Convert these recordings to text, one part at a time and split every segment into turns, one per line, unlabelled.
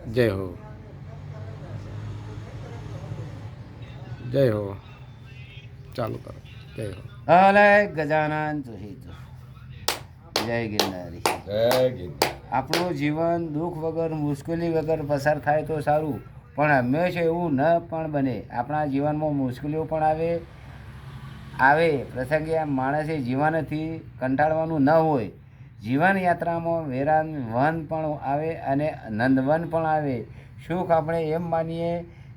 જય હો, જય હો. ચાલુ કરો. જય હો.
અલય ગજાનન સુહિત. જય ગિરનારી. આપણું જીવન દુઃખ વગર મુશ્કેલી વગર પસાર થાય તો સારું, પણ હંમેશા એવું ન પણ બને. આપણા જીવનમાં મુશ્કેલીઓ પણ આવે પ્રસંગે માણસે જીવનથી કંટાળવાનું ન હોય. જીવન યાત્રામાં વેરાન વન પણ આવે અને નંદવન પણ આવે. સુખ આપણે એમ માનીએ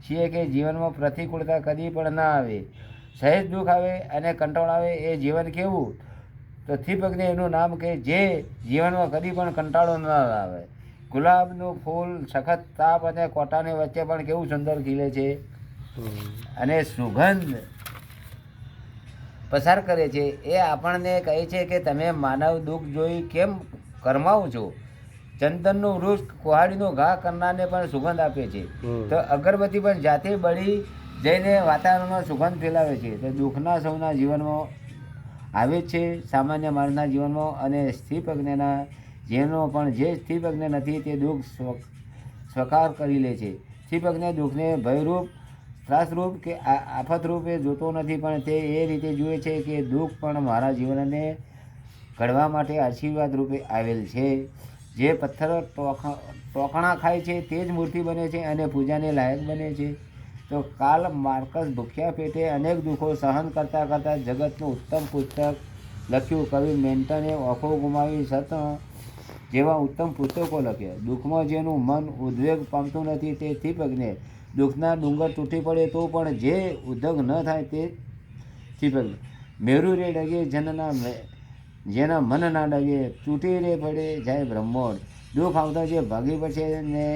છીએ કે જીવનમાં પ્રતિકૂળતા કદી પણ ના આવે. સહેજ દુઃખ આવે અને કંટાળો આવે એ જીવન કેવું? તો થીપકને એનું નામ કે જે જીવનમાં કદી પણ કંટાળો ન આવે. ગુલાબનું ફૂલ સખત તાપ અને કોટાની વચ્ચે પણ કેવું સુંદર ખીલે છે અને સુગંધ પસાર કરે છે. એ આપણને કહે છે કે તમે માનવ દુઃખ જોઈ કેમ કરમાવો છો. ચંદનનું વૃક્ષ કુહાડીનો ઘા કરનારને પણ સુગંધ આપે છે. તો અગરબત્તી પણ જાતે બળી જઈને વાતાવરણમાં સુગંધ ફેલાવે છે. તો દુઃખના સૌના જીવનમાં આવે છે, સામાન્ય માણસના જીવનમાં અને સ્થિપજ્ઞના જીવનમાં પણ. જે સ્થિપજ્ઞ નથી તે દુઃખ સ્વીકાર કરી લે છે. સ્થિપજ્ઞ દુઃખને ભયરૂપ, ત્રાસરૂપ કે આફતરૂપે જોતો નથી, પણ તે એ રીતે જુએ છે કે દુઃખ પણ મારા જીવનને ઘડવા માટે આશીર્વાદ રૂપે આવેલ છે. જે પથ્થરો ટોકણા ખાય છે તે જ મૂર્તિ બને છે અને પૂજાને લાયક બને છે. તો કાર્લ માર્કસ ભૂખ્યા પેટે અનેક દુઃખો સહન કરતાં કરતાં જગતનું ઉત્તમ પુસ્તક લખ્યું. કવિ મેન્ટને આંખો ગુમાવી સત જેવા ઉત્તમ પુસ્તકો લખ્યા. દુઃખમાં જેનું મન ઉદ્વેગ પામતું નથી તે સ્થિપજ્ઞ. દુઃખના ડુંગર તૂટી પડે તો પણ જે ઉદ્વેગ ન થાય તે સ્થિપજ્ઞ. મેરુ રે ડગે જેના મન ના ડગે, તૂટી રે પડે જાય બ્રહ્માંડ. દુઃખ આવતા જે ભાગી પડશે ને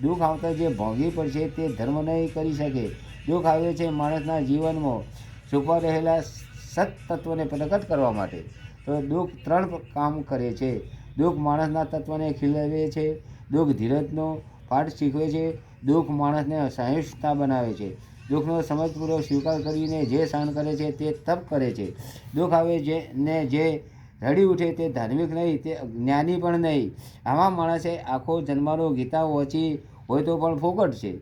દુઃખ આવતા જે ભોગી પડશે તે ધર્મ નહીં કરી શકે. દુઃખ આવે છે માણસના જીવનમાં છુપા રહેલા સત્તત્વને પ્રગટ કરવા માટે. તો દુઃખ ત્રણ કામ કરે છે. દુઃખ માણસના તત્વને ખીલવે છે, દુઃખ ધીરજનો પાઠ શીખવે છે, દુઃખ માણસને સહિષ્ણુતા બનાવે છે. દુઃખનો સમજપૂર્વક સ્વીકાર કરીને જે સહન કરે છે તે તપ કરે છે. દુઃખ આવે ને જે રડી ઉઠે તે ધાર્મિક નહીં, તે જ્ઞાની પણ નહીં. આવા માણસે આખો જન્માનો ગીતા વાંચી હોય તો પણ ફોકટ છે.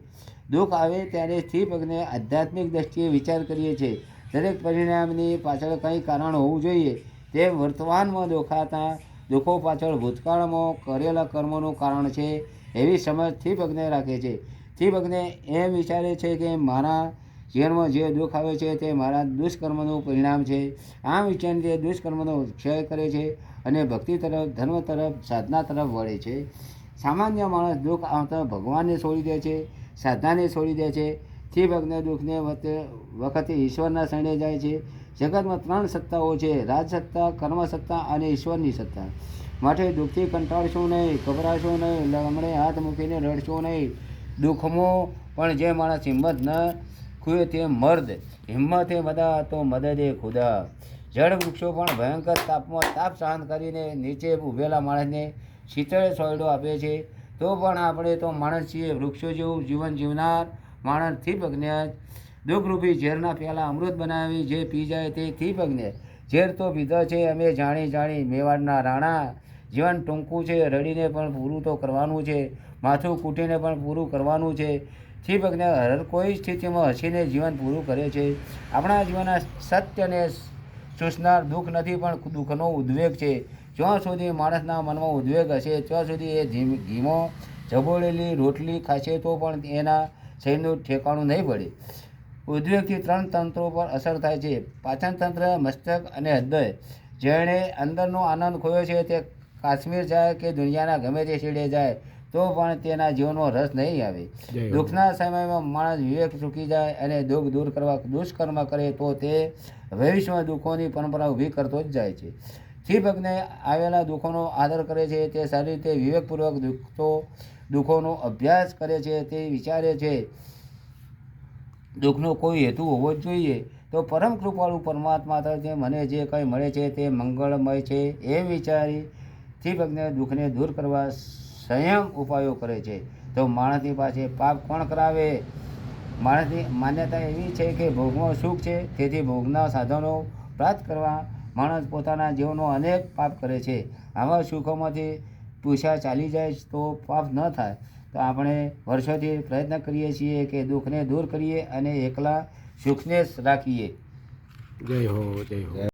દુઃખ આવે ત્યારે સ્થિપજ્ઞ આધ્યાત્મિક દ્રષ્ટિએ વિચાર કરીએ છીએ. દરેક પરિણામની પાછળ કંઈ કારણ હોવું જોઈએ. તે વર્તમાનમાં દેખાતા દુઃખો પાછળ ભૂતકાળમાં કરેલા કર્મોનું કારણ છે એવી સમજ સ્થિપજ્ઞ રાખે છે. સ્થિપજ્ઞ એમ વિચારે છે કે મારા જીવનમાં જે દુઃખ આવે છે તે મારા દુષ્કર્મનું પરિણામ છે. આમ વિચારીને તે દુષ્કર્મનો ક્ષય કરે છે અને ભક્તિ તરફ, ધર્મ તરફ, સાધના તરફ વળે છે. સામાન્ય માણસ દુઃખ આવતા ભગવાનને છોડી દે છે, સાધનાને છોડી દે છે. સ્થિપજ્ઞ દુઃખને વખતે ઈશ્વરના શરણે જાય છે. જગતમાં ત્રણ સત્તાઓ છે: રાજસત્તા, કર્મસત્તા અને ઈશ્વરની સત્તા. માટે દુઃખથી કંટાળશો નહીં, ગભરાશો નહીં, લમણે હાથ મૂકીને રડશો નહીં. દુઃખમાં પણ જે માણસ હિંમત ન ખુએ તે મર્દ, હિંમતે મદા તો મદદે ખુદા. જળ વૃક્ષો પણ ભયંકર તાપમાં તાપ સહન કરીને નીચે ઊભેલા માણસને શીતળ સોયડો આપે છે. તો પણ આપણે તો માણસ છીએ. વૃક્ષો જેવું જીવન જીવનાર માણસ સ્થિપજ્ઞ. દુઃખરૂપી ઝેરના પ્યાલા અમૃત બનાવી જે પી જાય તે સ્થિપજ્ઞ. ઝેર તો પીધો છે અમે જાણી જાણી મેવાડના રાણા. જીવન ટૂંકું છે, રડીને પણ પૂરું તો કરવાનું છે, માથું કૂટીને પણ પૂરું કરવાનું છે. સ્થિપજ્ઞ હર કોઈ સ્થિતિમાં હસીને જીવન પૂરું કરે છે. આપણા જીવનના સત્યને સૂચનાર દુઃખ નથી પણ દુઃખનો ઉદ્વેગ છે. જ્યાં સુધી માણસના મનમાં ઉદ્વેગ હશે ત્યાં સુધી એ ઘીમાં જબોળેલી રોટલી ખાશે તો પણ એના શરીરનું ઠેકાણું નહીં પડે. ઉદ્વેગથી ત્રણ તંત્રો પર અસર થાય છે: પાચન તંત્ર, મસ્તક અને હૃદય. જેણે અંદરનો આનંદ ખોયો છે તે કાશ્મીર જાય કે દુનિયાના ગમે તે છેડે જાય તો પણ તેના જીવનમાં રસ નહીં આવે. દુઃખના સમયમાં માણસ વિવેક ચૂકી જાય અને દુઃખ દૂર કરવા દુષ્કર્મ કરે તો તે ભવિષ્યમાં દુઃખોની પરંપરા ઊભી કરતો જ જાય છે. સ્થિપજ્ઞ આવેલા દુઃખોનો આદર કરે છે. તે સારી રીતે વિવેકપૂર્વક દુઃખોનો અભ્યાસ કરે છે. તે વિચારે છે દુઃખનો કોઈ હેતુ હોવો જ જોઈએ. તો પરમ કૃપાળુ પરમાત્મા તરફથી મને જે કંઈ મળે છે તે મંગળમય છે એમ વિચારી સ્થિપજ્ઞ દુઃખને દૂર કરવા સંયમ ઉપાયો કરે છે. તો માણસની પાસે પાપ કોણ કરાવે? માણસની માન્યતા એવી છે કે ભોગમાં સુખ છે, તેથી ભોગના સાધનો પ્રાપ્ત કરવા માણસ પોતાના જીવનનો અનેક પાપ કરે છે. આવા સુખોમાંથી પૂછા ચાલી જાય તો પાપ ન થાય. તો આપણે વર્ષોથી પ્રયત્ન કરીએ છીએ કે દુઃખને દૂર કરીએ અને એકલા સુખને જ રાખીએ.
જય હો જય હો.